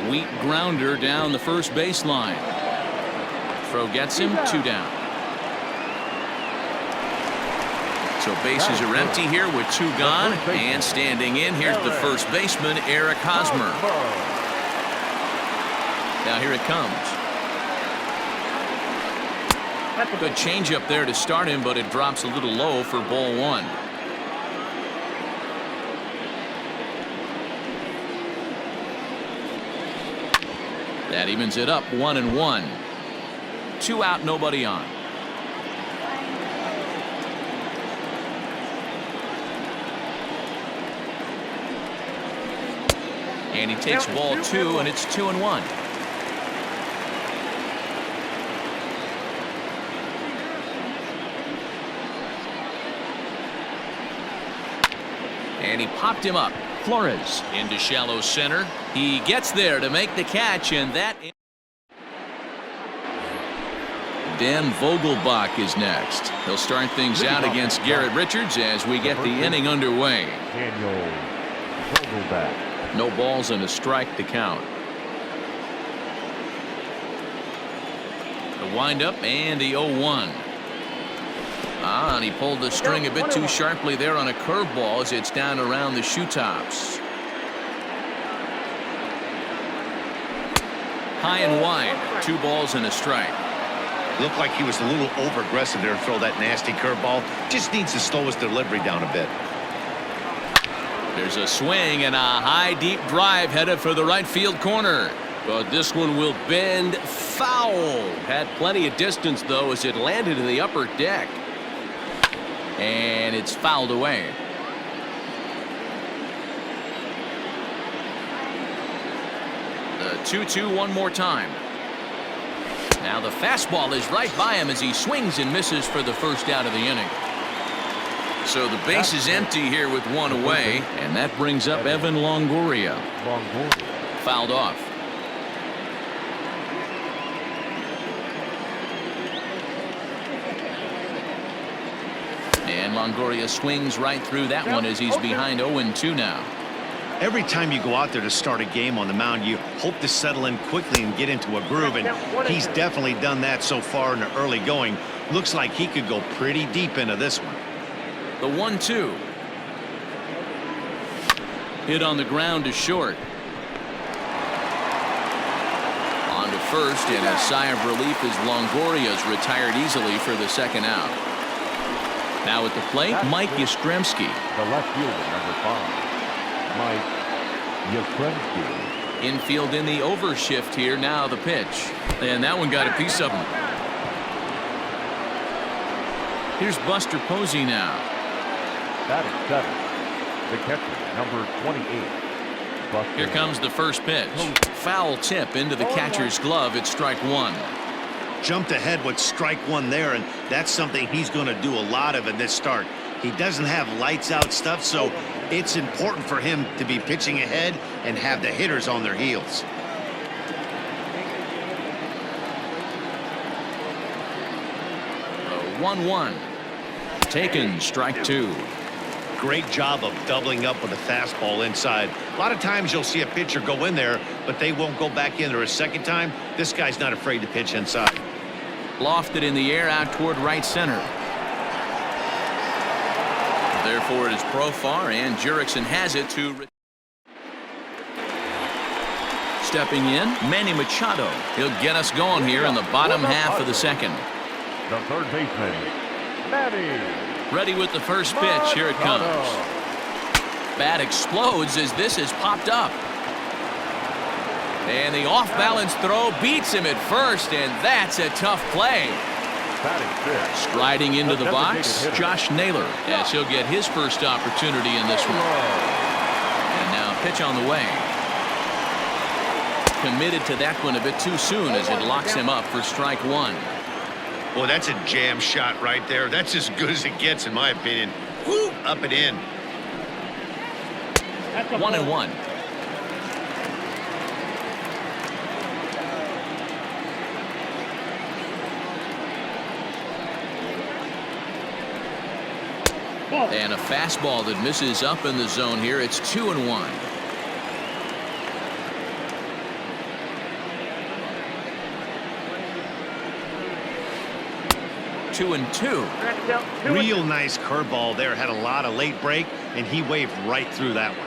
Sweet grounder down the first baseline. Throw gets him 2 down. So bases are empty here with 2 gone, and standing in here's the first baseman, Eric Hosmer. Now here it comes. Good changeup there to start him, but it drops a little low for ball 1. That evens it up 1-1. 2 out, nobody on. And he takes ball 2, and it's 2-1. And he popped him up. Flores into shallow center. He gets there to make the catch, and that. Dan Vogelbach is next. He'll start things out against Garrett Richards as we get the inning underway. Daniel Vogelbach. No balls and a strike to count. The windup and the 0-1. And he pulled the string a bit too sharply there on a curveball as it's down around the shoe tops. High and wide. 2 balls and a strike. Looked like he was a little over aggressive there to throw that nasty curveball. Just needs to slow his delivery down a bit. There's a swing and a high deep drive headed for the right field corner. But this one will bend foul. Had plenty of distance though as it landed in the upper deck. And it's fouled away. The 2-2 one more time. Now the fastball is right by him as he swings and misses for the first out of the inning. So the base is empty here with 1 away, and that brings up Evan Longoria. Fouled off. And Longoria swings right through that one as he's behind 0-2 now. Every time you go out there to start a game on the mound, you hope to settle in quickly and get into a groove, and he's definitely done that so far in the early going. Looks like he could go pretty deep into this one. The 1-2. Hit on the ground to short. On to first, and a sigh of relief as Longoria's retired easily for the second out. Now at the plate, Mike Yastrzemski. The left fielder, number 5. Mike Yastrzemski. Infield in the overshift here. Now the pitch. And that one got a piece of him. Here's Buster Posey now. Batting 7. The catcher, number 28. Buster. Here comes the first pitch. Foul tip into the catcher's glove. It's strike 1. Jumped ahead with strike 1 there, and that's something he's going to do a lot of in this start. He doesn't have lights out stuff, so it's important for him to be pitching ahead and have the hitters on their heels. The 1-1. Taken, strike 2. Great job of doubling up with a fastball inside. A lot of times you'll see a pitcher go in there, but they won't go back in there a second time. This guy's not afraid to pitch inside. Lofted in the air out toward right center. Therefore it is Profar, and Jurickson has it to. Stepping in, Manny Machado. He'll get us going here in the bottom half of the second. The third baseman, Manny. Ready with the first pitch. Here it comes. Bat explodes as this is popped up. And the off-balance throw beats him at first, and that's a tough play. Striding into the box, Josh Naylor, as he'll get his first opportunity in this one. And now pitch on the way. Committed to that one a bit too soon as it locks him up for strike 1. Boy, that's a jam shot right there. That's as good as it gets, in my opinion. Woo, up and in. 1-1. And a fastball that misses up in the zone here. It's 2-1. 2-2. Real nice curveball there. Had a lot of late break, and he waved right through that one.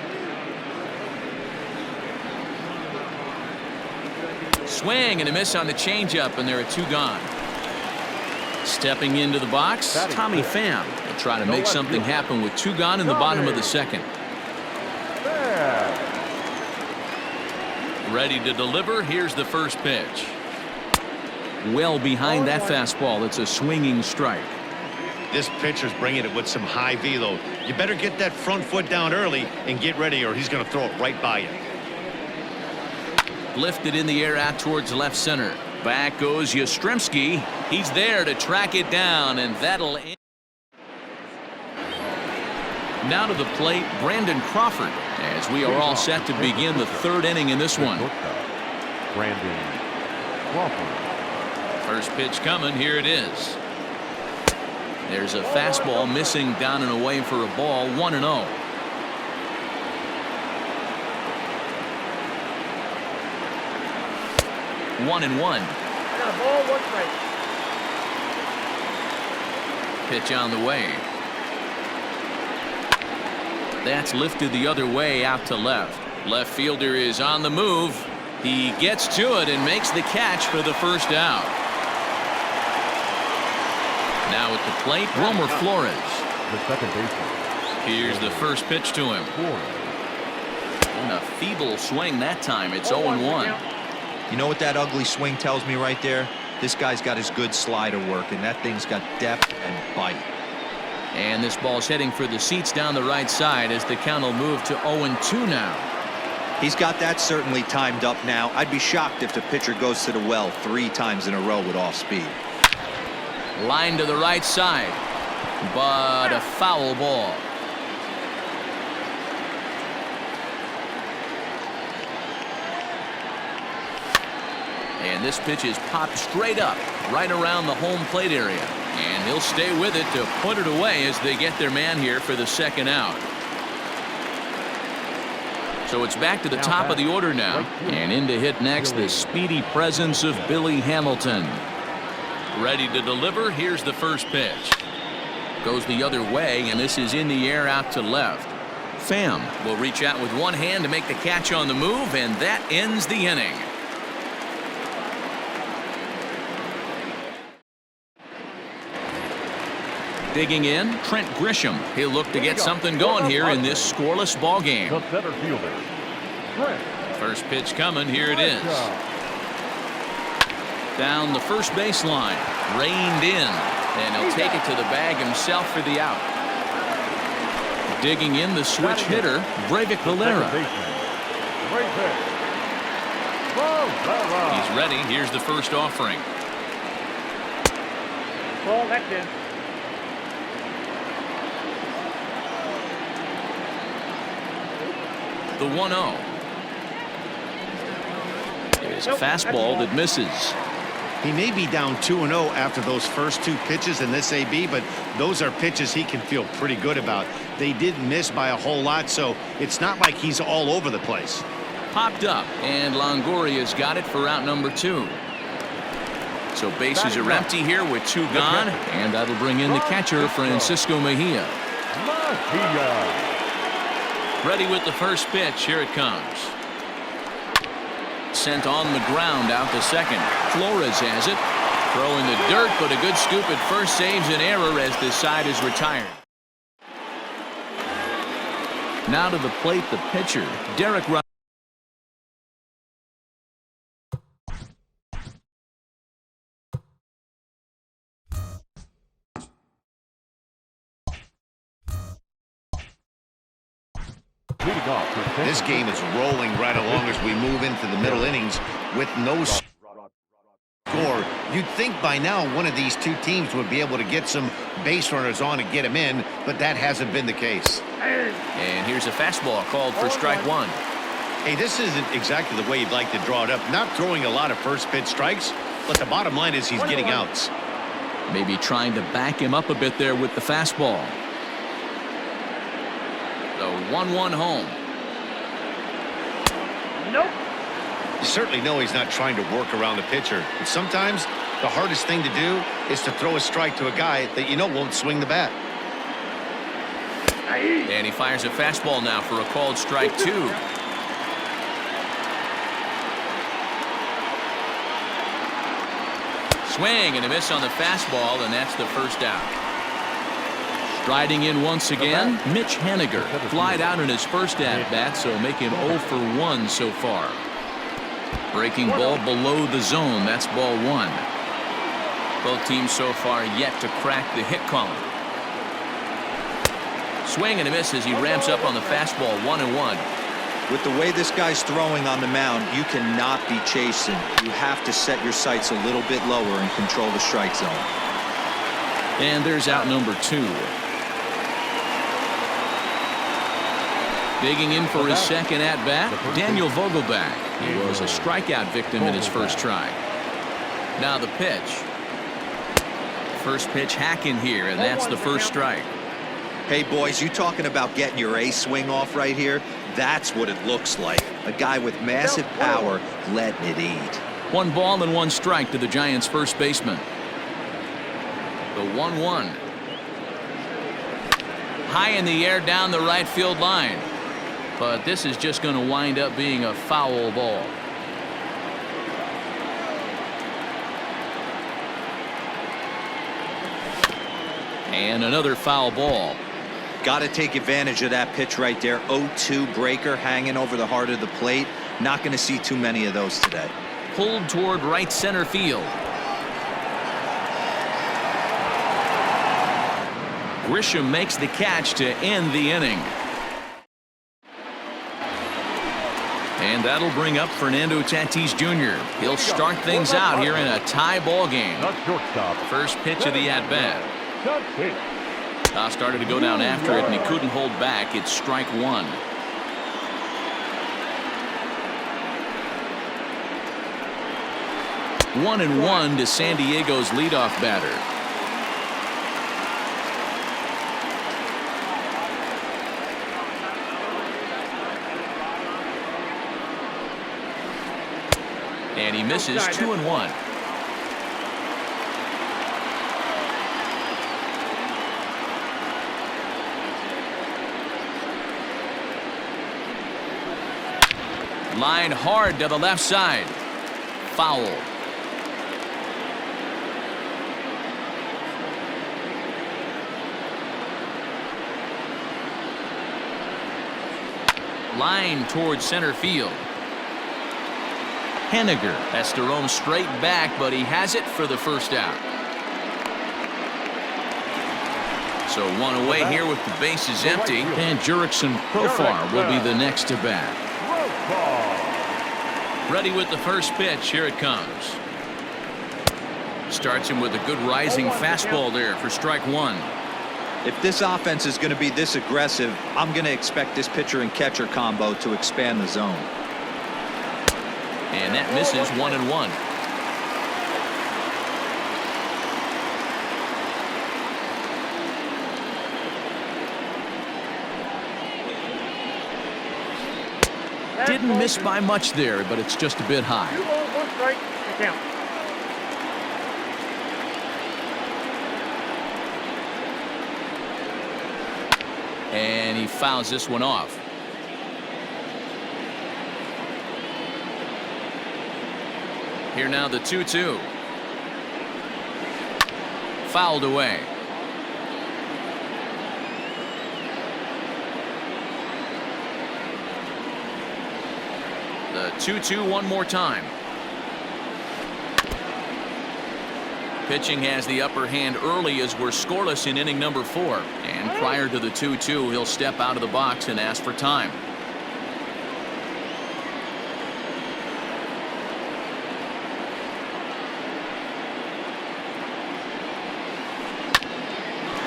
Swing and a miss on the changeup, and there are 2 gone. Stepping into the box, Tommy Pham will try to make something happen with 2 gone in the bottom of the second. Ready to deliver. Here's the first pitch. Well behind that fastball. It's a swinging strike. This pitcher's bringing it with some high velo. You better get that front foot down early and get ready, or he's going to throw it right by you. Lifted in the air out towards left center. Back goes Yastrzemski. He's there to track it down, and that'll end. Now to the plate, Brandon Crawford, as we are all set to begin the 3rd inning in this one. Brandon Crawford. First pitch coming. Here it is. There's a fastball missing down and away for a ball. 1-0. One and one. Got a ball, 1 strike. Pitch on the way. That's lifted the other way out to left. Left fielder is on the move. He gets to it and makes the catch for the first out. Now at the plate, Wilmer Flores. The second baseman. Here's the first pitch to him. And a feeble swing that time. It's 0-1. You know what that ugly swing tells me right there? This guy's got his good slider working. That thing's got depth and bite. And this ball's heading for the seats down the right side as the count will move to 0-2 now. He's got that certainly timed up now. I'd be shocked if the pitcher goes to the well 3 times in a row with off speed. Line to the right side, but a foul ball. And this pitch is popped straight up right around the home plate area. And he'll stay with it to put it away as they get their man here for the second out. So it's back to the top of the order now. And in to hit next, the speedy presence of Billy Hamilton. Ready to deliver. Here's the first pitch. Goes the other way, and this is in the air out to left. Pham will reach out with one hand to make the catch on the move, and that ends the inning. Digging in, Trent Grisham. He'll look to get something going here in this scoreless ball game. The center fielder, Trent. First pitch coming. Here it is. Down the first baseline, reined in, and he'll take it to the bag himself for the out. Digging in, the switch hitter, Breivik Valera. He's ready. Here's the first offering. Ball, that's in. The 1-0. It's a fastball that misses. He may be down 2-0 after those first 2 pitches in this AB, but those are pitches he can feel pretty good about. They didn't miss by a whole lot, so it's not like he's all over the place. Popped up, and Longoria's got it for out number 2. So bases are empty here with 2 gone, and that'll bring in the catcher, Francisco Mejia. Ready with the first pitch. Here it comes. Sent on the ground out to second. Flores has it. Throwing the dirt, but a good scoop at first saves an error as this side is retired. Now to the plate, the pitcher, Derek Rodriguez. This game is rolling right along as we move into the middle innings with no score. You'd think by now one of these 2 teams would be able to get some base runners on and get them in, but that hasn't been the case. And here's a fastball called for strike 1. Hey, this isn't exactly the way you'd like to draw it up. Not throwing a lot of first pitch strikes, but the bottom line is he's getting outs. Maybe trying to back him up a bit there with the fastball. The 1-1 home. Nope. You certainly know he's not trying to work around the pitcher, but sometimes The hardest thing to do is to throw a strike to a guy that you know won't swing the bat. And he fires a fastball now for a called strike 2. Swing and a miss on the fastball, and that's the first out. Striding in once again, Mitch Haniger. Flied out in his first at-bat, so make him 0 for 1 so far. Breaking ball below the zone. That's ball 1. Both teams so far yet to crack the hit column. Swing and a miss as he ramps up on the fastball. 1-1. With the way this guy's throwing on the mound, you cannot be chasing. You have to set your sights a little bit lower and control the strike zone. And there's out number 2. Digging in for his second at-bat, Daniel Vogelback. He was a strikeout victim in his first try. Now the pitch. First pitch hacking here, and that's the first strike. Hey, boys, you talking about getting your A swing off right here? That's what it looks like. A guy with massive power letting it eat. 1 ball and 1 strike to the Giants' first baseman. The 1-1. High in the air down the right field line. But this is just going to wind up being a foul ball. And another foul ball. Got to take advantage of that pitch right there. 0-2 breaker hanging over the heart of the plate. Not going to see too many of those today. Pulled toward right center field. Grisham makes the catch to end the inning. And that'll bring up Fernando Tatis Jr. He'll start things out here in a tie ball game. First pitch of the at-bat. Started to go down after it, and he couldn't hold back. It's strike 1. One and 1 to San Diego's leadoff batter. And he misses. 2-1. Line hard to the left side. Foul. Line towards center field. Haniger has to roam straight back, but he has it for the first out. So 1 away here with the bases empty, and Jurickson Profar will be the next to bat. Ready with the first pitch. Here it comes. Starts him with a good rising fastball there for strike 1. If this offense is going to be this aggressive, I'm going to expect this pitcher and catcher combo to expand the zone. And that misses. 1-1. Didn't miss by much there, but it's just a bit high. 2 balls, 1 strike, and count. And he fouls this one off. Here now the 2-2. Fouled away. The 2-2 one more time. Pitching has the upper hand early as we're scoreless in inning number 4. And prior to the 2-2, he'll step out of the box and ask for time.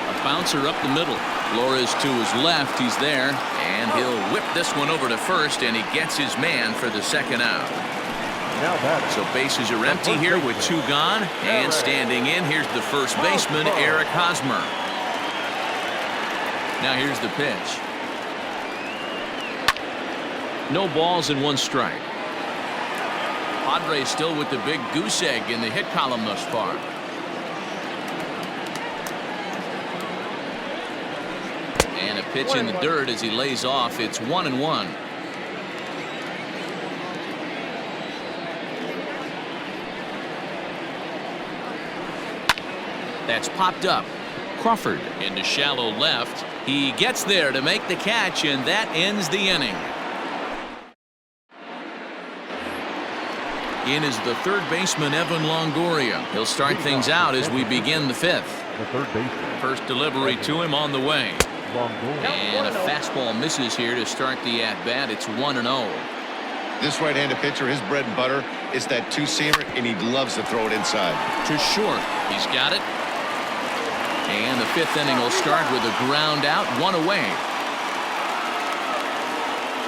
A bouncer up the middle. Flores to his left. He's there. And he'll whip this one over to first, and he gets his man for the second out. So bases are empty here with 2 gone, and standing in, here's the first baseman, Eric Hosmer. Now here's the pitch. No balls and 1 strike. Padres still with the big goose egg in the hit column thus far. And a pitch in the dirt as he lays off. It's 1-1. That's popped up. Crawford into shallow left. He gets there to make the catch, and that ends the inning. In is the third baseman, Evan Longoria. He'll start things out as we begin the fifth. The third baseman. First delivery to him on the way. Longoria. And a fastball misses here to start the at-bat. It's 1-0. This right-handed pitcher, his bread and butter is that two-seamer, and he loves to throw it inside. To short. He's got it. And the fifth inning will start with a ground out, one away.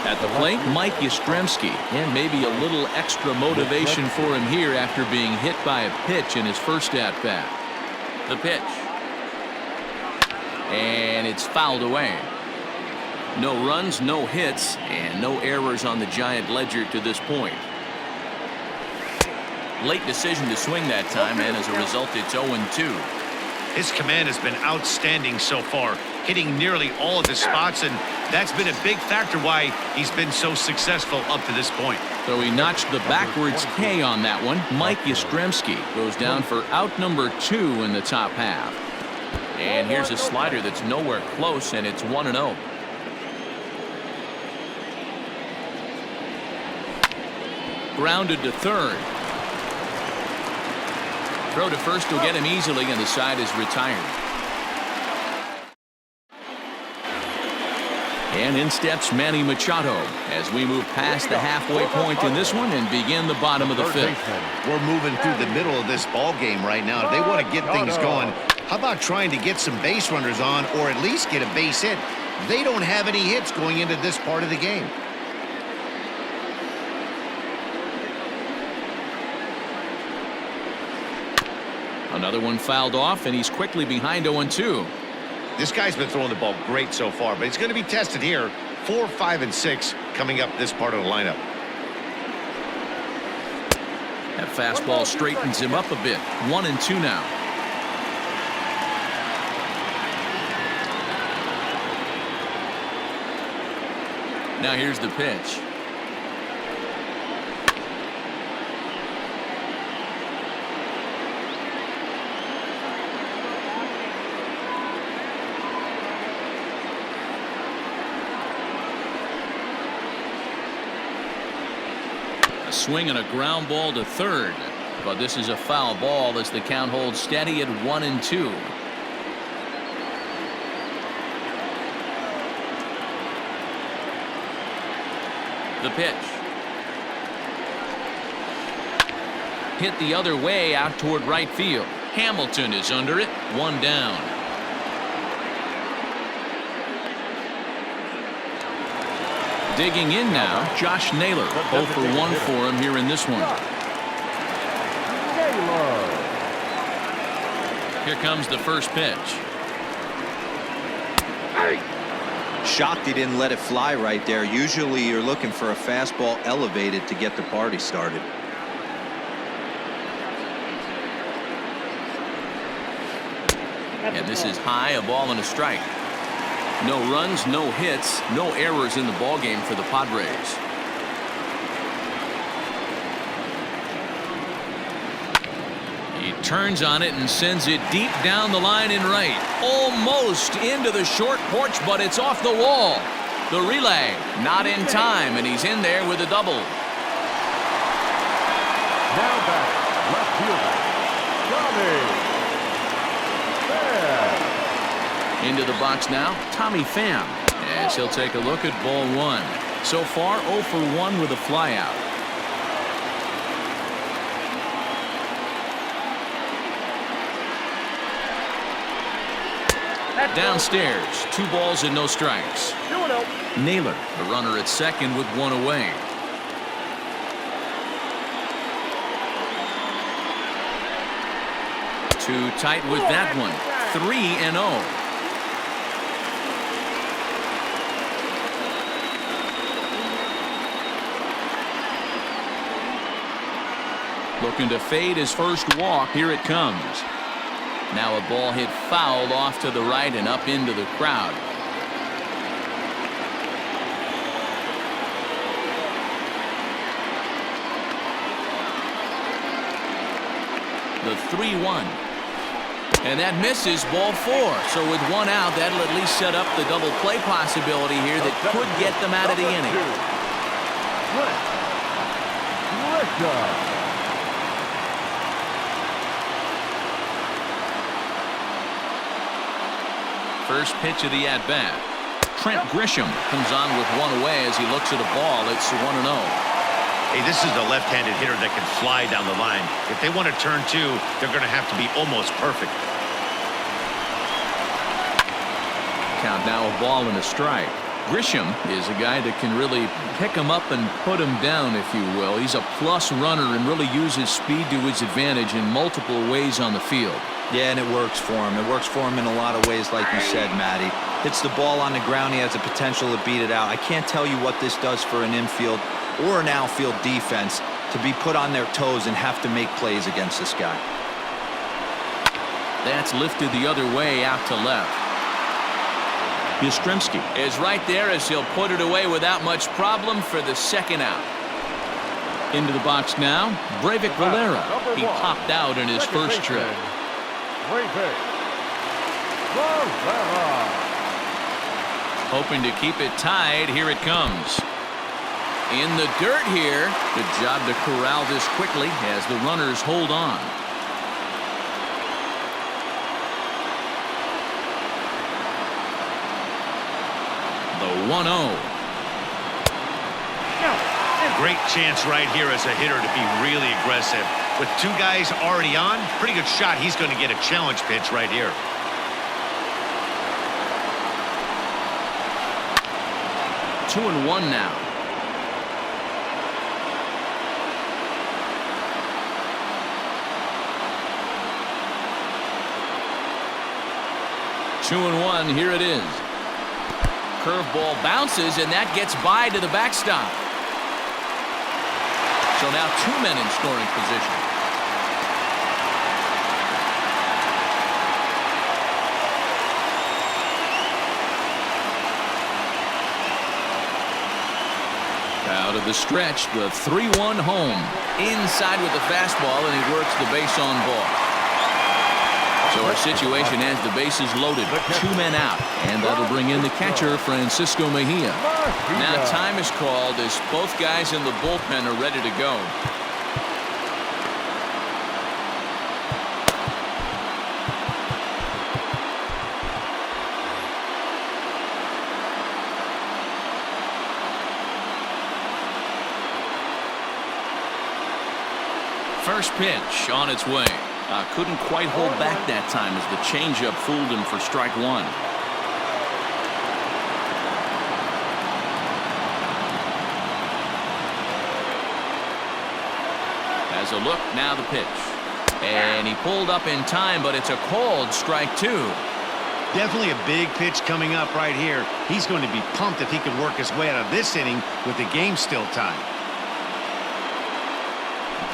At the plate, Mike Yastrzemski, and maybe a little extra motivation for him here after being hit by a pitch in his first at-bat. The pitch. And it's fouled away. No runs, no hits, and no errors on the Giant ledger to this point. Late decision to swing that time, and as a result, it's 0-2. His command has been outstanding so far, hitting nearly all of his spots, and that's been a big factor why he's been so successful up to this point. So he notched the backwards K on that one. Mike Yastrzemski goes down for out number 2 in the top half. And here's a slider that's nowhere close, and it's 1-0. Grounded to third. Throw to first will get him easily, and the side is retired. And in steps Manny Machado as we move past the halfway point in this one and begin the bottom of the fifth. We're moving through the middle of this ball game right now. If they want to get things going, how about trying to get some base runners on or at least get a base hit? They don't have any hits going into this part of the game. Another one fouled off, and he's quickly behind 0-2. This guy's been throwing the ball great so far, but he's going to be tested here. 4, 5, and 6 coming up this part of the lineup. That fastball straightens him up a bit. 1-2 now. Now here's the pitch. A swing and a ground ball to third, but this is a foul ball as the count holds steady at 1-2. The pitch. Hit the other way out toward right field. Hamilton is under it. 1 down. Digging in now, Josh Naylor. 0 for 1 for him here in this one. Here comes the first pitch. Shocked he didn't let it fly right there. Usually you're looking for a fastball elevated to get the party started. And this is high, a ball and a strike. No runs, no hits, no errors in the ballgame for the Padres. He turns on it and sends it deep down the line in right. Almost into the short porch, but it's off the wall. The relay not in time, and he's in there with a double. Now back, left fielder, Tommy. Into the box now, Tommy Pham, as he'll take a look at ball 1. So far, 0 for 1 with a flyout. Downstairs, 2 balls and no strikes. Naylor, the runner at second with 1 away. Too tight with that one. 3-0. Looking to fade his first walk. Here it comes. Now a ball hit foul off to the right and up into the crowd. The 3-1. And that misses, ball 4. So with 1 out, that'll at least set up the double play possibility here that could get them out of the inning. First pitch of the at-bat. Trent Grisham comes on with 1 away as he looks at a ball. It's 1-0. Hey, this is a left-handed hitter that can fly down the line. If they want to turn 2, they're going to have to be almost perfect. Count now a ball and a strike. Grisham is a guy that can really pick him up and put him down, if you will. He's a plus runner and really uses speed to his advantage in multiple ways on the field. Yeah, and it works for him. It works for him in a lot of ways, like you said, Matty. Hits the ball on the ground. He has the potential to beat it out. I can't tell you what this does for an infield or an outfield defense to be put on their toes and have to make plays against this guy. That's lifted the other way out to left. Yastrzemski is right there as he'll put it away without much problem for the second out. Into the box now, Breivik Valera. He popped out in his first trip. Hoping to keep it tied. Here it comes. In the dirt here. Good job to corral this quickly as the runners hold on. The 1-0. Great chance right here as a hitter to be really aggressive. With 2 guys already on, pretty good shot. He's going to get a challenge pitch right here. Two and 1 now. Two and 1. Here it is. Curveball bounces, and that gets by to the backstop. So now 2 men in scoring position. Out of the stretch, the 3-1 home. Inside with the fastball, and he works the base on ball. So our situation has the bases loaded. 2 men out, and that'll bring in the catcher, Francisco Mejia. Now time is called as both guys in the bullpen are ready to go. First pitch on its way. Couldn't quite hold back that time as the changeup fooled him for strike 1. As a look, now the pitch. And he pulled up in time, but it's a called strike 2. Definitely a big pitch coming up right here. He's going to be pumped if he can work his way out of this inning with the game still tied.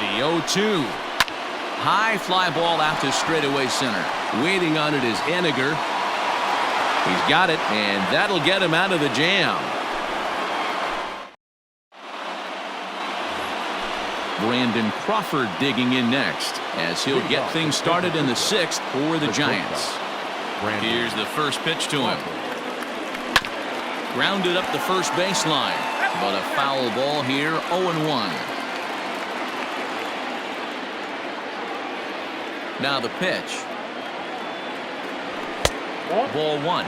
The 0-2. High fly ball out to straightaway center. Waiting on it is Eniger. He's got it, and that'll get him out of the jam. Brandon Crawford digging in next as he'll get things started in the 6th for the Giants. Here's the first pitch to him. Grounded up the first baseline, but a foul ball here, 0-1. Now the pitch. Ball 1.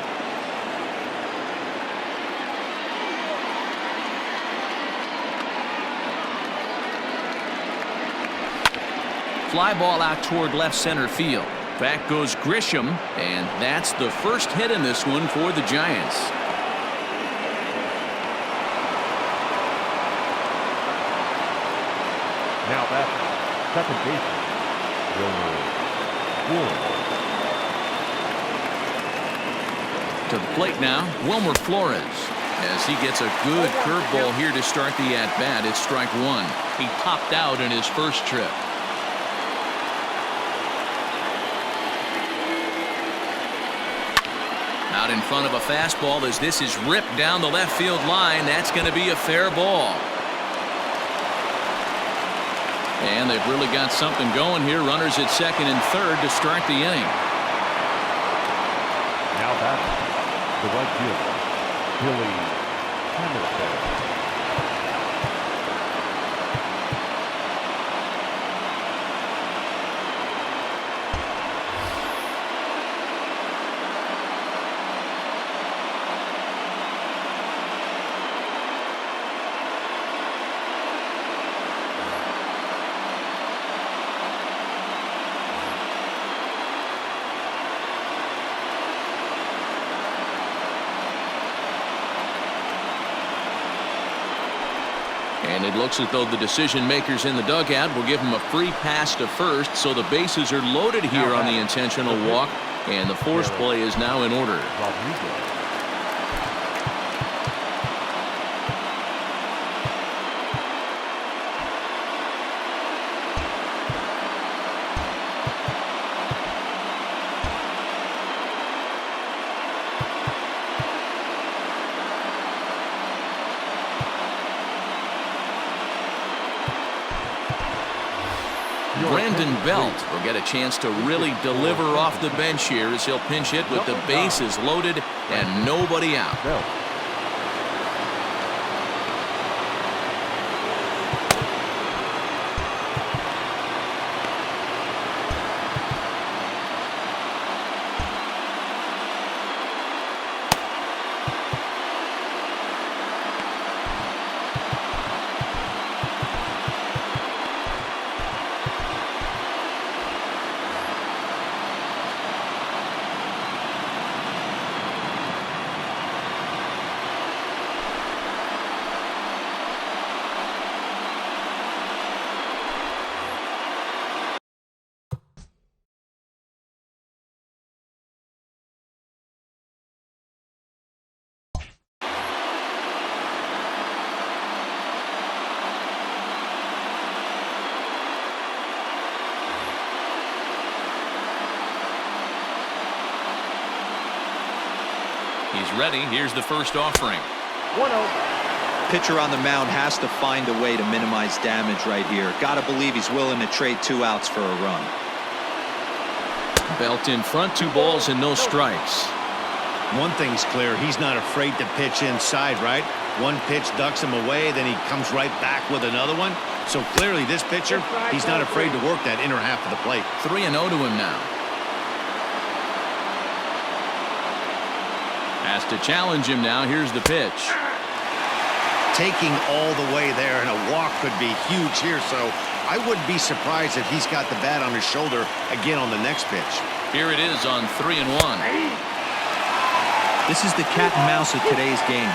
Fly ball out toward left center field. Back goes Grisham, and that's the first hit in this one for the Giants. Now that's second baseman. To the plate now, Wilmer Flores, as he gets a good curveball here to start the at-bat. It's strike 1. He popped out in his first trip. Out in front of a fastball as this is ripped down the left field line. That's going to be a fair ball. And they've really got something going here. Runners at second and third to start the inning. Now batting, the right fielder, Billy Hamilton. And it looks as though the decision makers in the dugout will give him a free pass to first, so the bases are loaded here on the intentional walk, and the force play is now in order. Brandon Belt will get a chance to really deliver off the bench here as he'll pinch hit with the bases loaded and nobody out. He's ready. Here's the first offering. 1-0. Pitcher on the mound has to find a way to minimize damage right here. Got to believe he's willing to trade 2 outs for a run. Belt in front, 2 balls and no strikes. One thing's clear, he's not afraid to pitch inside, right? One pitch ducks him away, then he comes right back with another one. So clearly this pitcher, he's not afraid to work that inner half of the plate. 3-0 to him now. Has to challenge him now. Here's the pitch. Taking all the way there, and a walk could be huge here, so I wouldn't be surprised if he's got the bat on his shoulder again on the next pitch. Here it is on 3-1. This is the cat and mouse of today's game.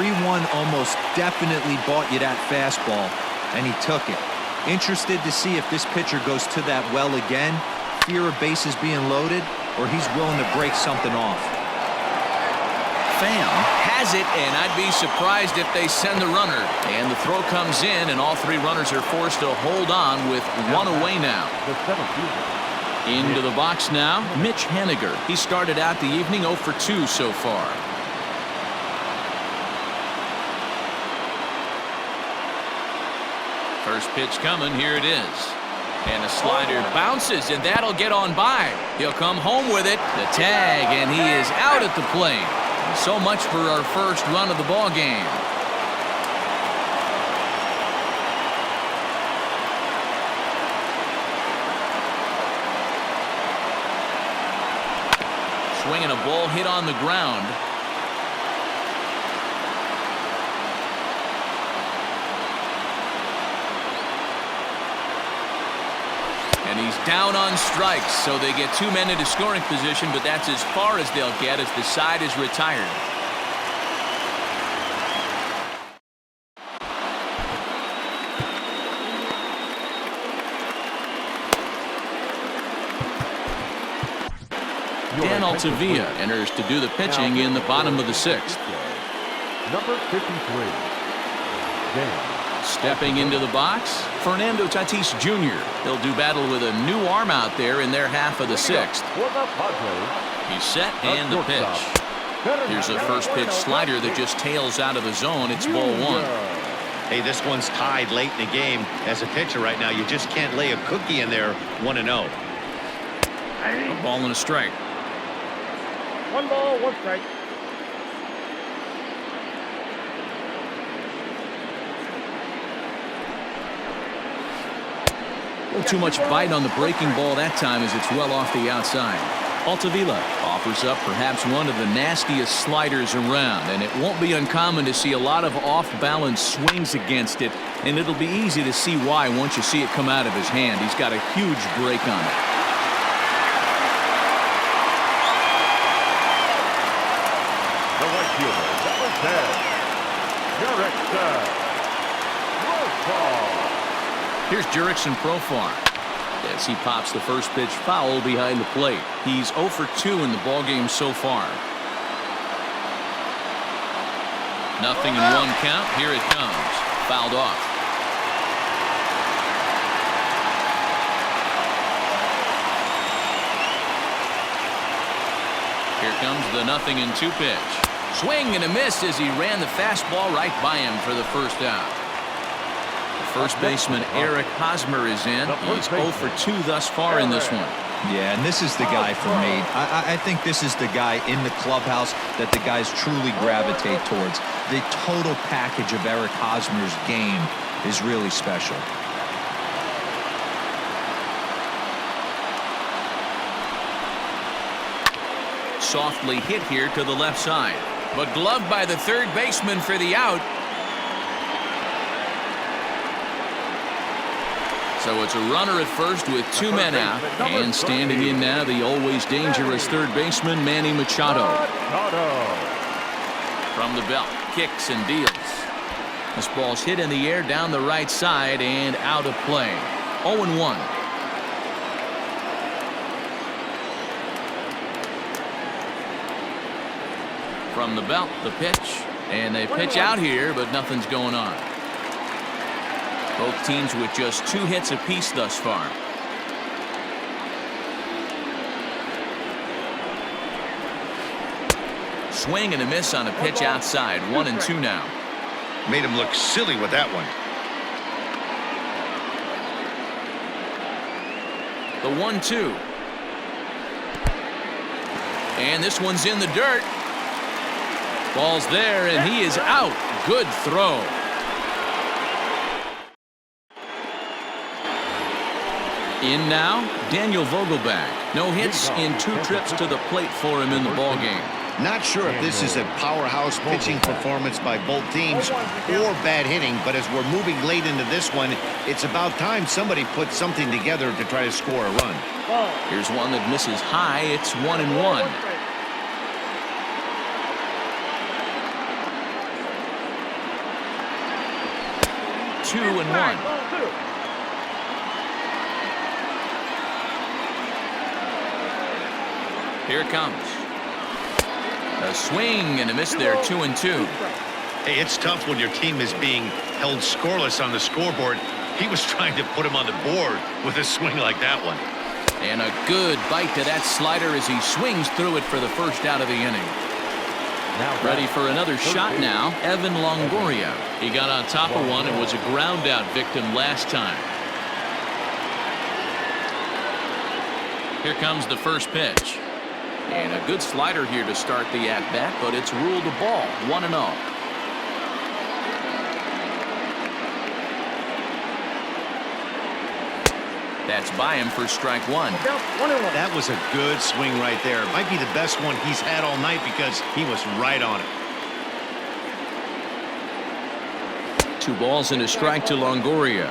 3-1 almost definitely bought you that fastball, and he took it. Interested to see if this pitcher goes to that well again, fear of bases being loaded, or he's willing to break something off. Pham has it, and I'd be surprised if they send the runner. And the throw comes in, and all 3 runners are forced to hold on with 1 away now. Into the box now, Mitch Haniger. He started out the evening 0 for 2 so far. First pitch coming, here it is. And a slider bounces, and that'll get on by. He'll come home with it, the tag, and he is out at the plate. So much for our first run of the ball game. Swinging a ball hit on the ground. And he's down on strikes, so they get 2 men into scoring position, but that's as far as they'll get as the side is retired. Dan Altavia enters to do the pitching in the bottom of the 6th. Number 53, Dan. Stepping into the box, Fernando Tatis Jr. He'll do battle with a new arm out there in their half of the 6th. For the Padres, He's set and the pitch. Here's a first pitch slider that just tails out of the zone. It's ball one. Hey, this one's tied late in the game. As a pitcher right now, you just can't lay a cookie in there 1-0. A ball and a strike. 1 ball, 1 strike. A little too much bite on the breaking ball that time as it's well off the outside. Altavilla offers up perhaps one of the nastiest sliders around, and it won't be uncommon to see a lot of off-balance swings against it, and it'll be easy to see why once you see it come out of his hand. He's got a huge break on it. The right fielder, number 10, Jurickson. Here's Jurickson Profar as he pops the first pitch foul behind the plate. He's 0 for 2 in the ballgame so far. Nothing in 1 count. Here it comes. Fouled off. Here comes the 0-2 pitch. Swing and a miss as he ran the fastball right by him for the first out. First baseman Eric Hosmer is in. He's 0 for 2 thus far in this one. Yeah, and this is the guy for me. I think this is the guy in the clubhouse that the guys truly gravitate towards. The total package of Eric Hosmer's game is really special. Softly hit here to the left side, but gloved by the third baseman for the out. So it's a runner at first with 2 men out, and standing in now the always dangerous third baseman Manny Machado. From the belt, kicks and deals. This ball's hit in the air down the right side and out of play. 0-1. From the belt, the pitch, and they pitch out here, but nothing's going on. Both teams with just 2 hits apiece thus far. Swing and a miss on a pitch outside. 1-2 now. Made him look silly with that one. The 1-2. And this one's in the dirt. Ball's there, and he is out. Good throw. In now, Daniel Vogelback. No hits in 2 trips to the plate for him in the ballgame. Not sure if this is a powerhouse pitching performance by both teams or bad hitting, but as we're moving late into this one, it's about time somebody put something together to try to score a run. Here's one that misses high. It's 1-1. Two and one. Here it comes. A swing and a miss there. 2-2. Hey, it's tough when your team is being held scoreless on the scoreboard. He was trying to put him on the board with a swing like that one. And a good bite to that slider as he swings through it for the first out of the inning. Ready for another shot now, Evan Longoria. He got on top of one and was a ground out victim last time. Here comes the first pitch. And a good slider here to start the at-bat, but it's ruled a ball. 1-0. That's by him for strike one. That was a good swing right there. Might be the best one he's had all night because he was right on it. 2 balls and a strike to Longoria.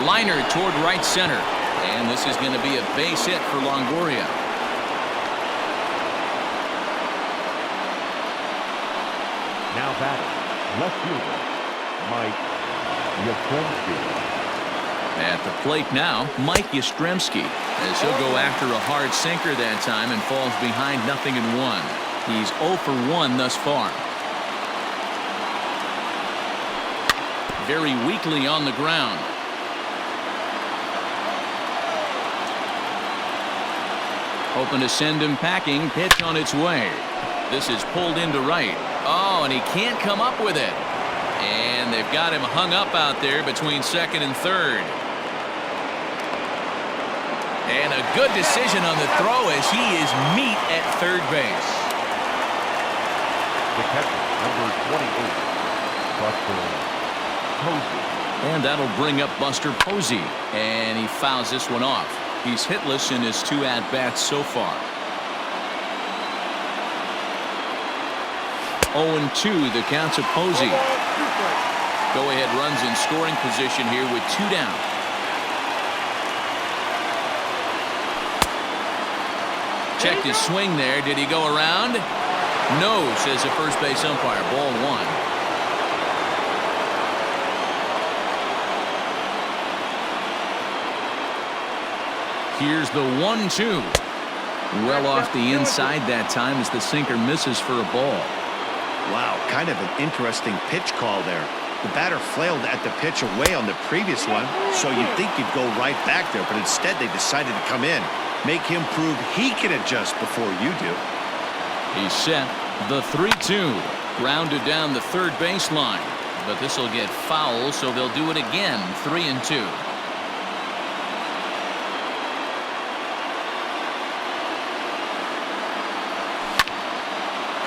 Liner toward right center. And this is going to be a base hit for Longoria. Now batting, left fielder, Mike Yastrzemski. At the plate now, Mike Yastrzemski, as he'll go after a hard sinker that time and falls behind 0-1. He's 0 for 1 thus far. Very weakly on the ground. Hoping to send him packing. Pitch on its way. This is pulled into right. Oh, and he can't come up with it. And they've got him hung up out there between second and third. And a good decision on the throw as he is meat at third base. The catcher, number 28, Buster Posey. And that'll bring up Buster Posey. And he fouls this one off. He's hitless in his 2 at-bats so far. 0-2 the count to Posey. Go-ahead runs in scoring position here with 2 down. Checked his swing there. Did he go around? No, says the first base umpire. Ball 1. Here's the 1-2. Well off the inside that time as the sinker misses for a ball. Wow, kind of an interesting pitch call there. The batter flailed at the pitch away on the previous one, so you'd think you'd go right back there, but instead they decided to come in. Make him prove he can adjust before you do. He's set. The 3-2. Grounded down the third baseline. But this will get foul, so they'll do it again. 3-2.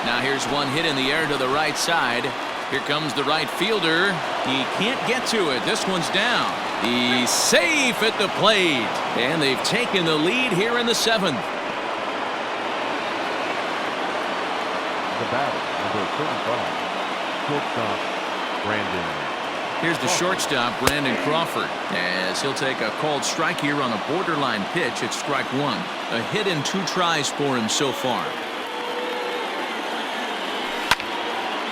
Now here's one hit in the air to the right side. Here comes the right fielder. He can't get to it. This one's down. He's safe at the plate. And they've taken the lead here in the 7th. The batter, number 35, shortstop, Brandon. Here's the shortstop, Brandon Crawford, as he'll take a called strike here on a borderline pitch at strike 1. A hit in 2 tries for him so far.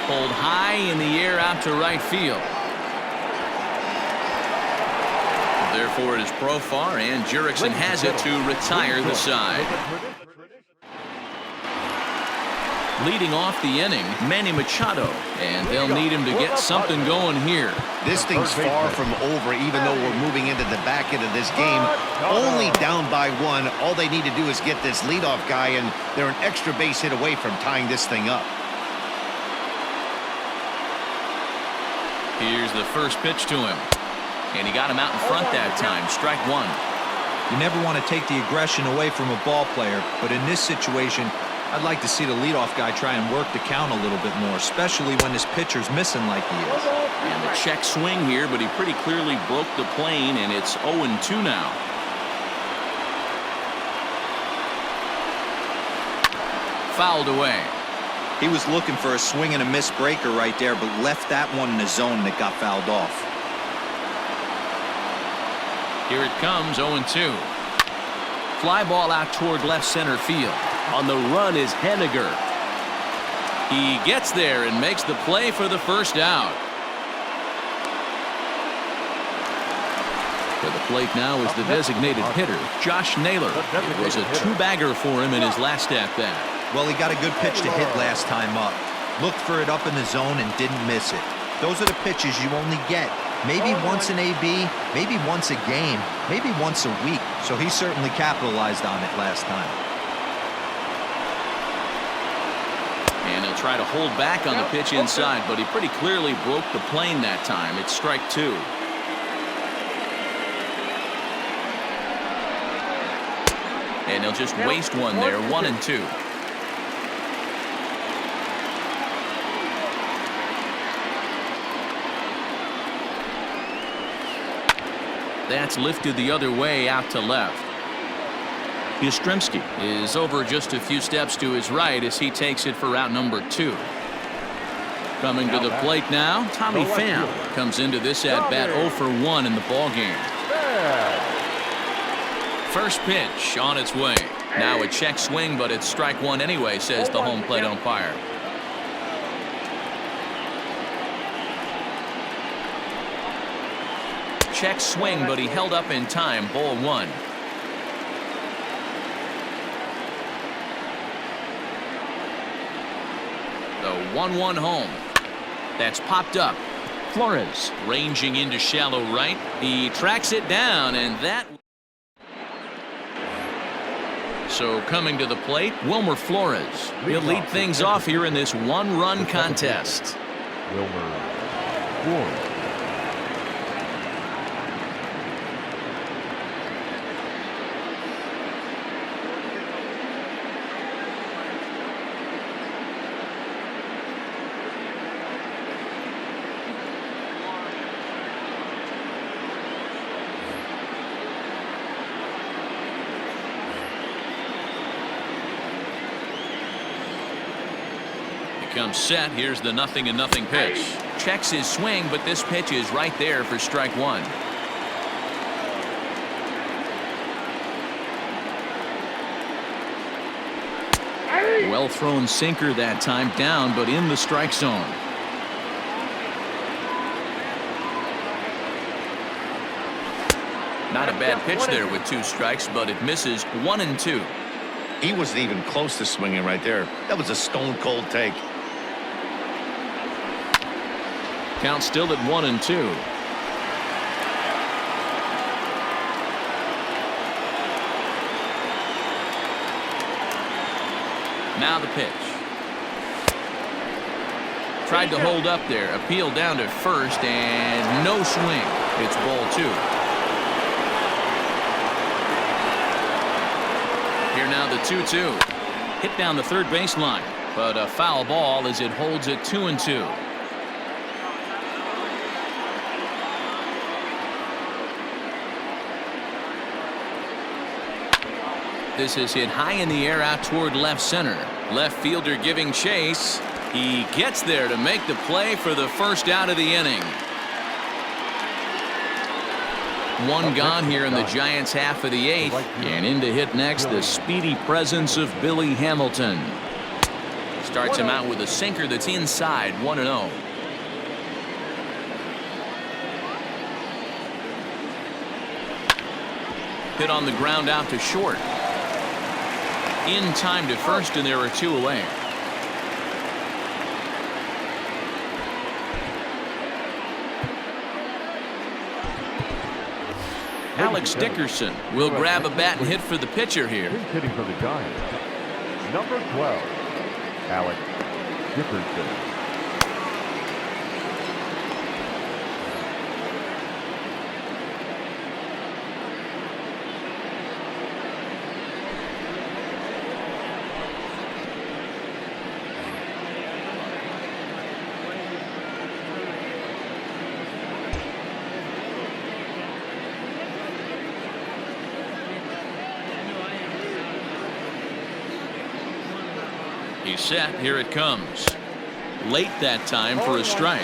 Pulled high in the air out to right field. Therefore, it is Profar, and Jurickson has it to retire the side. Leading off the inning, Manny Machado, and they'll need him to get something going here. This thing's far from over, even though we're moving into the back end of this game. Only down by 1. All they need to do is get this leadoff guy, and they're an extra base hit away from tying this thing up. Here's the first pitch to him. And he got him out in front that time. Strike 1. You never want to take the aggression away from a ball player, but in this situation, I'd like to see the leadoff guy try and work the count a little bit more, especially when this pitcher's missing like he is. And the check swing here, but he pretty clearly broke the plane, and it's 0-2 now. Fouled away. He was looking for a swing and a miss breaker right there, but left that one in the zone that got fouled off. Here it comes, 0-2. Fly ball out toward left center field. On the run is Henniger. He gets there and makes the play for the first out. To the plate now is the designated hitter, Josh Naylor. It was a 2-bagger for him in his last at-bat. Well, he got a good pitch to hit last time up. Looked for it up in the zone and didn't miss it. Those are the pitches you only get. Maybe once an AB, maybe once a game, maybe once a week. So he certainly capitalized on it last time. And he'll try to hold back on the pitch inside, but he pretty clearly broke the plane that time. It's strike 2. And he'll just waste one there, 1-2. That's lifted the other way out to left. Yastrzemski is over just a few steps to his right as he takes it for out number 2. Coming to the plate now, Tommy Pham comes into this at-bat 0 for 1 in the ballgame. First pitch on its way. Now a check swing, but it's strike 1 anyway, says the home plate umpire. Check swing, but he held up in time. Ball 1. The 1-1 home. That's popped up. Flores ranging into shallow right. He tracks it down, and that So coming to the plate, Wilmer Flores. He'll lead things off here in this one-run contest. Wilmer Flores. Comes set. Here's the 0-0 pitch. Checks his swing, but this pitch is right there for strike one. Well thrown sinker that time, down but in the strike zone. Not a bad pitch there with 2 strikes, but it misses 1-2. He wasn't even close to swinging right there. That was a stone cold take. Count still at 1-2. Now the pitch. Tried to hold up there. Appeal down to first and no swing. It's ball 2. Here now the 2-2. Hit down the third baseline, but a foul ball as it holds at 2-2. This is hit high in the air out toward left center. Left fielder giving chase. He gets there to make the play for the first out of the inning. One gone here in the Giants' half of the 8th. And in to hit next, the speedy presence of Billy Hamilton. Starts him out with a sinker that's inside, 1-0. Hit on the ground out to short. In time to first, and there are 2 away. Alex Dickerson will grab a bat and hit for the pitcher here. He's hitting for the Giants. Number 12, Alex Dickerson. He's set. Here it comes. Late that time for a strike.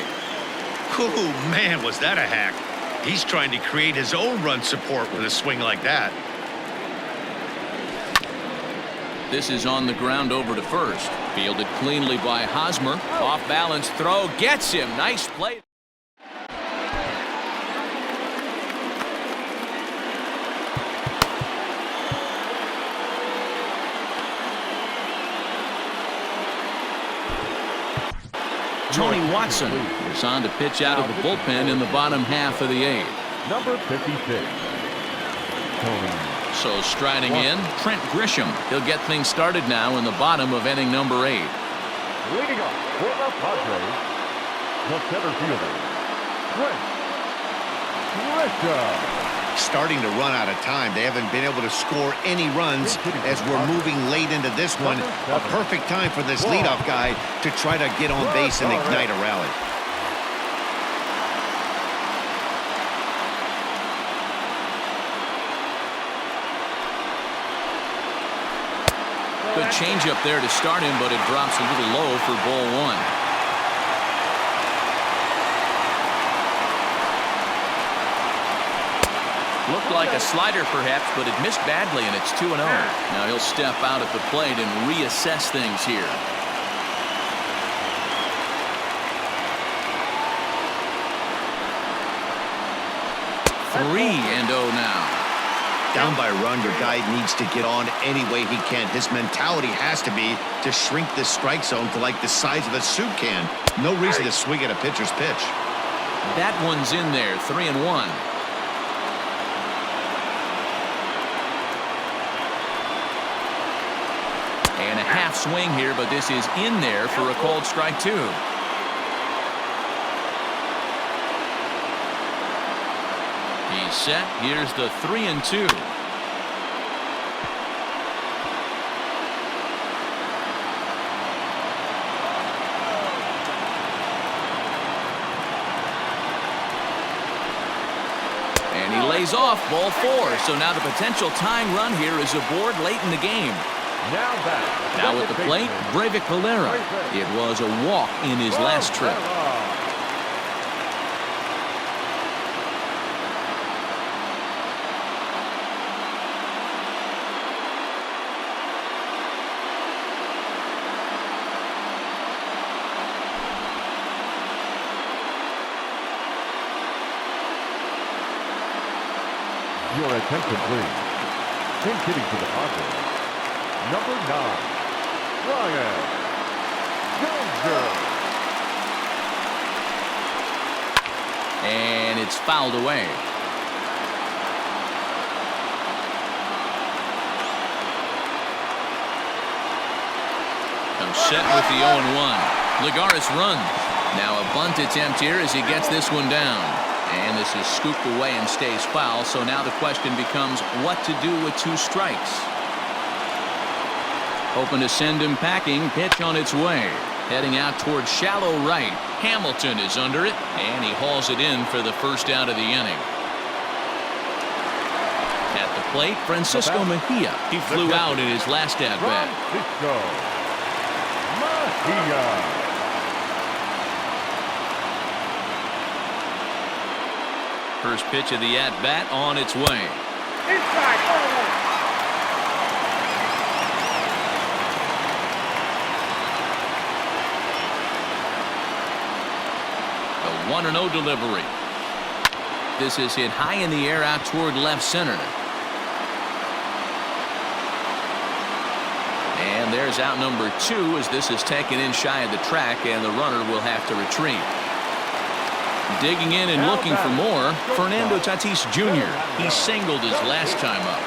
Oh, man, was that a hack. He's trying to create his own run support with a swing like that. This is on the ground over to first. Fielded cleanly by Hosmer. Off balance throw. Gets him. Nice play. Tony Watson is on to pitch out of the bullpen in the bottom half of the 8th. Number 56, Tony. So striding in, Trent Grisham. He'll get things started now in the bottom of inning number 8. Leading off for the Padres, the center fielder, Trent Grisham. Starting to run out of time. They haven't been able to score any runs as we're moving late into this one. A perfect time for this leadoff guy to try to get on base and ignite a rally. Good changeup there to start him, but it drops a little low for ball 1. Looked like a slider perhaps, but it missed badly, and it's 2-0. Now he'll step out at the plate and reassess things here. Three and 0 now. Down by a run, your guy needs to get on any way he can. His mentality has to be to shrink this strike zone to like the size of a soup can. No reason to swing at a pitcher's pitch. That one's in there, 3-1. left swing here, but this is in there for a called strike 2. He's set. Here's the 3-2. And he lays off ball 4. So now the potential tying run here is aboard late in the game. Now at the plate, Breivik Valera. It was a walk in his last trip. Your attention, please. Pin hitting to the Padres. Number 9, Ryan Johnson. And it's fouled away. Comes set with the 0-1. Lagares runs. Now a bunt attempt here as he gets this one down. And this is scooped away and stays foul. So now the question becomes what to do with 2 strikes. Hoping to send him packing. Pitch on its way. Heading out towards shallow right. Hamilton is under it, and he hauls it in for the first out of the inning. At the plate, Francisco Mejia. He flew out in his last at-bat. Francisco Mejia. First pitch of the at-bat on its way. Inside. The 1-0 delivery. This is hit high in the air out toward left center. And there's out number 2 as this is taken in shy of the track, and the runner will have to retreat. Digging in and looking for more, Fernando Tatis Jr. He singled his last time up.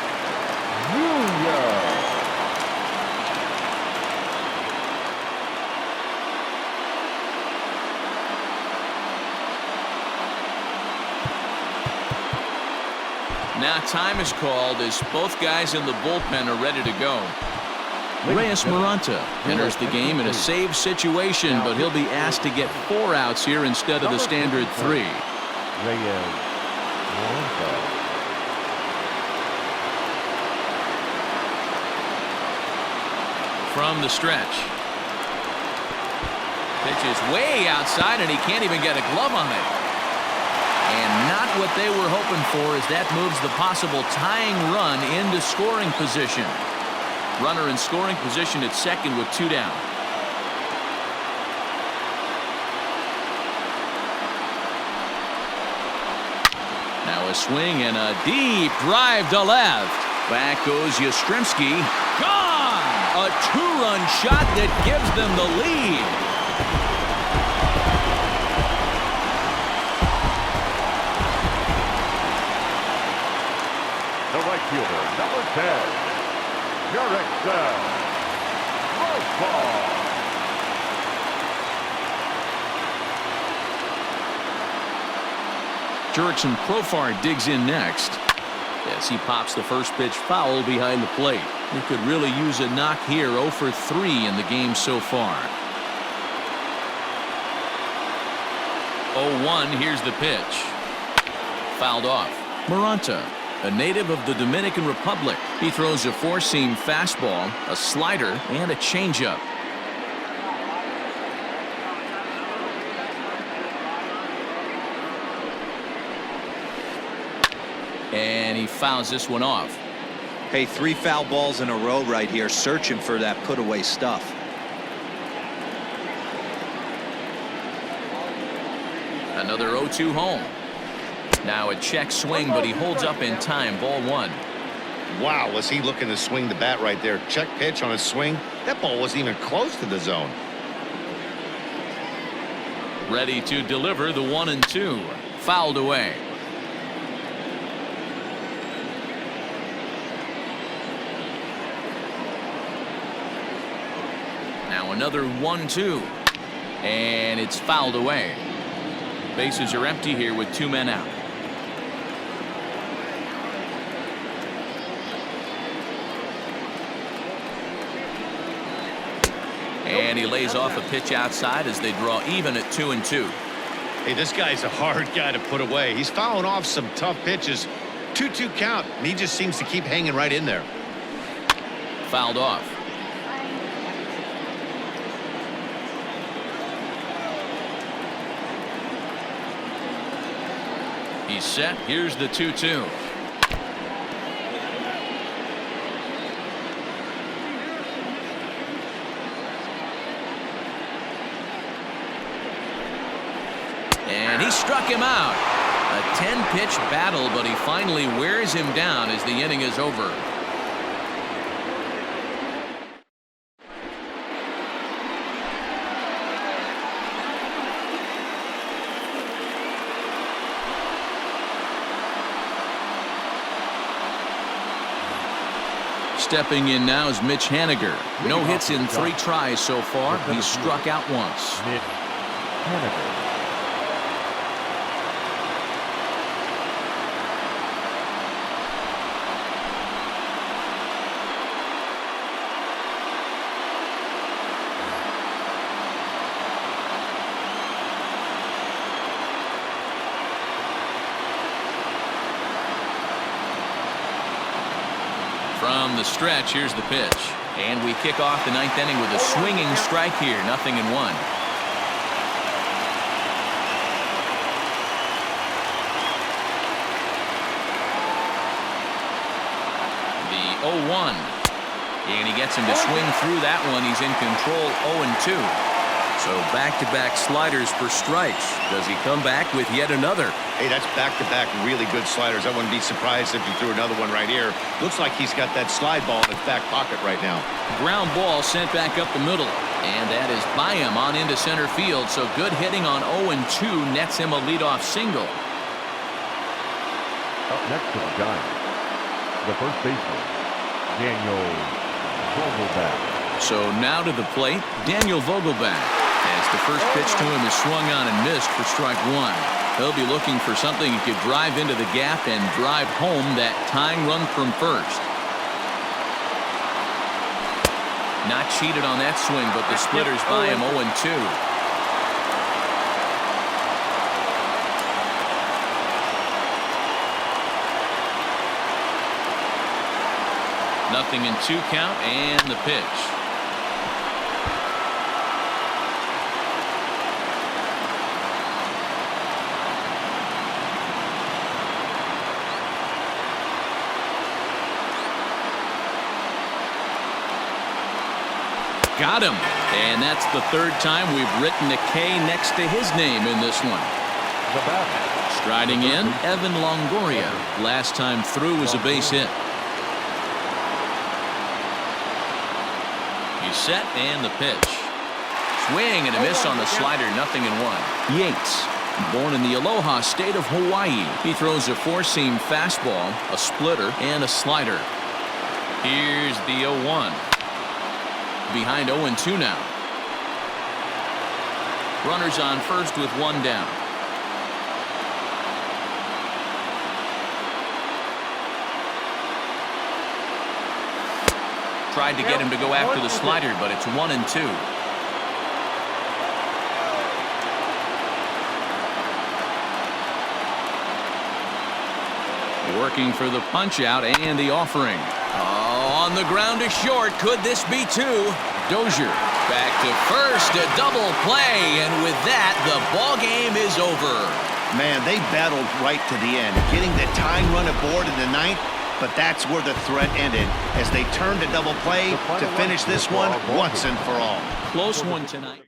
Now time is called as both guys in the bullpen are ready to go. Reyes Maranta enters the game in a save situation, but he'll be asked to get 4 outs here instead of the standard 3. From the stretch. Pitch is way outside, and he can't even get a glove on it. And not what they were hoping for, as that moves the possible tying run into scoring position. Runner in scoring position at second with 2 down. Now a swing and a deep drive to left. Back goes Yastrzemski. Gone! A 2-run shot that gives them the lead. The right fielder, number 10. Jurickson Profar digs in next as he pops the first pitch foul behind the plate. He could really use a knock here. 0 for 3 in the game so far. 0-1. Here's the pitch. Fouled off. Maranta, a native of the Dominican Republic. He throws a 4-seam fastball, a slider, and a changeup. And he fouls this one off. Hey, 3 foul balls in a row right here, searching for that put-away stuff. Another 0-2 home. Now a check swing, but he holds up in time. Ball 1. Wow, was he looking to swing the bat right there? Check pitch on his swing. That ball wasn't even close to the zone. Ready to deliver the 1-2. Fouled away. Now another 1-2. And it's fouled away. Bases are empty here with 2 men out. And he lays off a pitch outside as they draw even at 2-2. Hey, this guy's a hard guy to put away. He's fouling off some tough pitches. 2-2 count, and he just seems to keep hanging right in there. Fouled off. He's set. Here's the 2-2. And he struck him out. A 10-pitch battle, but he finally wears him down as the inning is over. Stepping in now is Mitch Haniger. No hits in 3 tries so far. He's struck out once. Mitch Haniger. From the stretch, here's the pitch. And we kick off the 9th inning with a swinging strike here. 0-1. The 0-1. And he gets him to swing through that one. He's in control. 0-2. So back-to-back sliders for strikes. Does he come back with yet another? Hey, that's back-to-back really good sliders. I wouldn't be surprised if he threw another one right here. Looks like he's got that slide ball in his back pocket right now. Ground ball sent back up the middle. And that is by him on into center field. So good hitting on 0-2 nets him a leadoff single. Up next to the Giants, the first baseman, Daniel Vogelbach. So now to the plate, Daniel Vogelbach. As the first pitch to him is swung on and missed for strike 1. He'll be looking for something he could drive into the gap and drive home that tying run from first. Not cheated on that swing, but the splitter's by him 0-2. Nothing in 2 count and the pitch. Got him. And that's the 3rd time we've written a K next to his name in this one. The batter. Striding in, Evan Longoria. Last time through was a base hit. He's set and the pitch. Swing and a miss on the slider. 0-1. Yates, born in the Aloha state of Hawaii. He throws a 4-seam fastball, a splitter, and a slider. Here's the 0-1. Behind 0-2 now. Runners on first with 1 down. Tried to get him to go after the slider, but it's 1-2. Working for the punch out and the offering. On the ground to short. Could this be 2? Dozier back to first. A double play. And with that, the ball game is over. Man, they battled right to the end, getting the tying run aboard in the 9th, but that's where the threat ended as they turned a double play to finish this one once and for all. Close one tonight.